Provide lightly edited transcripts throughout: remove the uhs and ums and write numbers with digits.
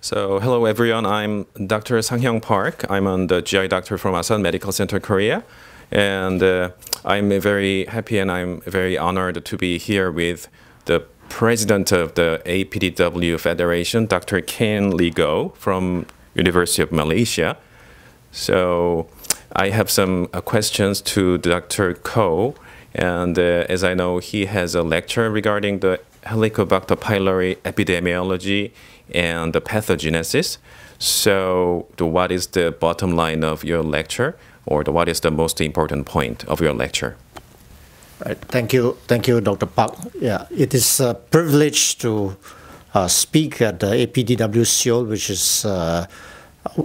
So, hello everyone, I'm Dr. Sang-Hyung Park. I'm the GI doctor from Ulsan Medical Center, Korea. And I'm very happy and I'm very honored to be here with the president of the APDW Federation, Dr. Khean Lee Goh from University of Malaysia. So, I have some questions to Dr.Goh. And as I know, he has a lecture regarding the Helicobacter pylori epidemiology and the pathogenesis. So, what is the bottom line of your lecture, or what is the most important point of your lecture? Right. Thank you, Dr. Park. Yeah, it is a privilege to speak at the APDW Seoul, which is,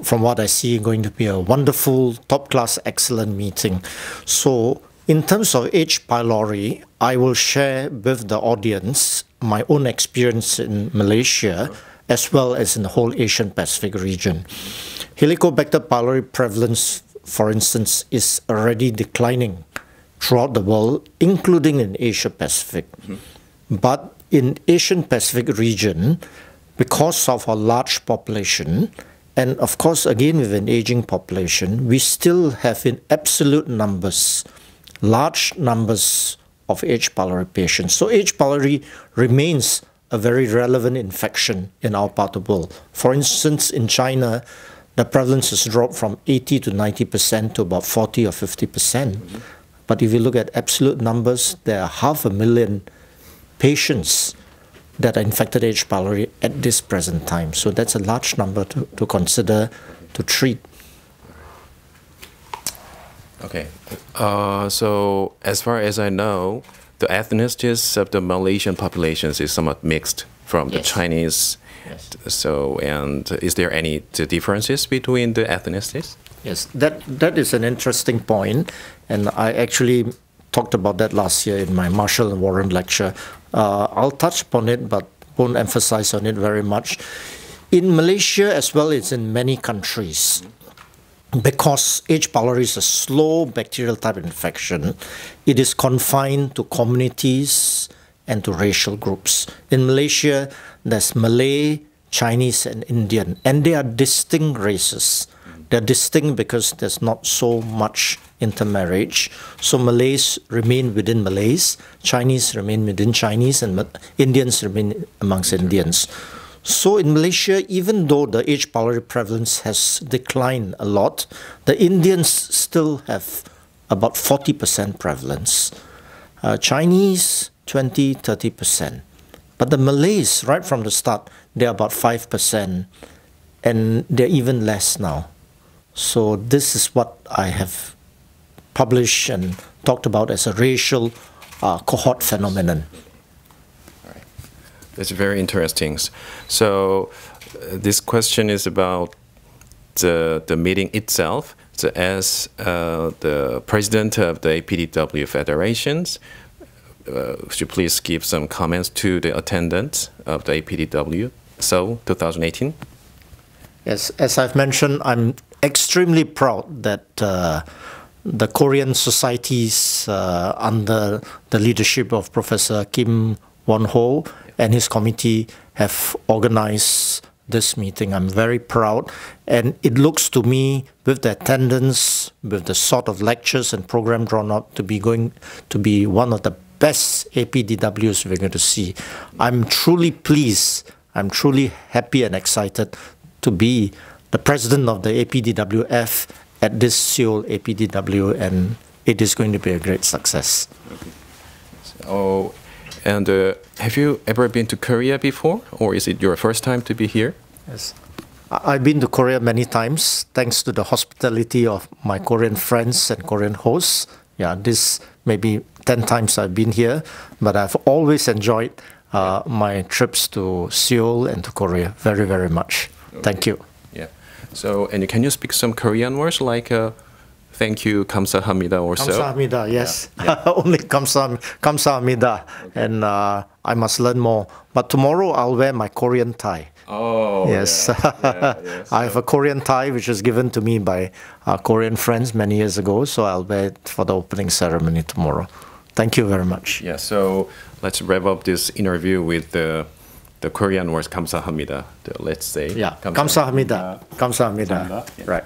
from what I see, going to be a wonderful, top-class, excellent meeting. So, in terms of H. pylori, I will share with the audience my own experience in Malaysia, as well as in the whole Asian Pacific region. Helicobacter pylori prevalence, for instance, is already declining throughout the world, including in Asia Pacific. But in Asian Pacific region, because of our large population, and of course, again, with an aging population, we still have in absolute numbers, large numbers of H. pylori patients. So H. pylori remains a very relevant infection in our part of the world. For instance, in China, the prevalence has dropped from 80 to 90% to about 40 or 50%. But if you look at absolute numbers, there are 500,000 patients that are infected H. pylori at this present time. So that's a large number to consider to treat. Okay. So, as far as I know, the ethnicities of the Malaysian populations is somewhat mixed from the Chinese. Yes. So, and is there any differences between the ethnicities? Yes, that is an interesting point, and I actually talked about that last year in my Marshall and Warren lecture. I'll touch upon it, but won't emphasize on it very much. In Malaysia, as well as in many countries, because H. pylori is a slow bacterial type infection, it is confined to communities and to racial groups. In Malaysia, there's Malay, Chinese, and Indian, and they are distinct races. They're distinct because there's not so much intermarriage. So Malays remain within Malays, Chinese remain within Chinese, and Indians remain amongst Indians. So in Malaysia, even though the H. pylori prevalence has declined a lot, the Indians still have about 40% prevalence. Chinese, 20–30%. But the Malays, right from the start, they're about 5%, and they're even less now. So this is what I have published and talked about as a racial cohort phenomenon. That's very interesting. So this question is about the meeting itself. So as the president of the APDW Federations, would you please give some comments to the attendance of the APDW Seoul 2018? Yes, as I've mentioned, I'm extremely proud that the Korean societies under the leadership of Professor Kim Won-ho and his committee have organized this meeting. I'm very proud, and it looks to me, with the attendance, with the sort of lectures and program drawn up, to be going to be one of the best APDWs we're going to see. I'm truly pleased, I'm truly happy and excited to be the president of the APDWF at this Seoul APDW, and it is going to be a great success. Okay. So, and have you ever been to Korea before, or is it your first time to be here? Yes. I've been to Korea many times, thanks to the hospitality of my Korean friends and Korean hosts. Yeah, this maybe 10 times I've been here, but I've always enjoyed my trips to Seoul and to Korea very, very much. Okay. Thank you. Yeah. So, and can you speak some Korean words like thank you, 감사합니다 or so? 감사합니다, yes. Yeah. Only 감사합니다. Okay. And I must learn more. But tomorrow I'll wear my Korean tie. Oh, yes. Yeah, I have a Korean tie which was given to me by Korean friends many years ago, so I'll wear it for the opening ceremony tomorrow. Thank you very much. Yeah, so let's wrap up this interview with the Korean words 감사합니다. Let's say. Yeah, 감사합니다. 감사합니다. Yeah. Right.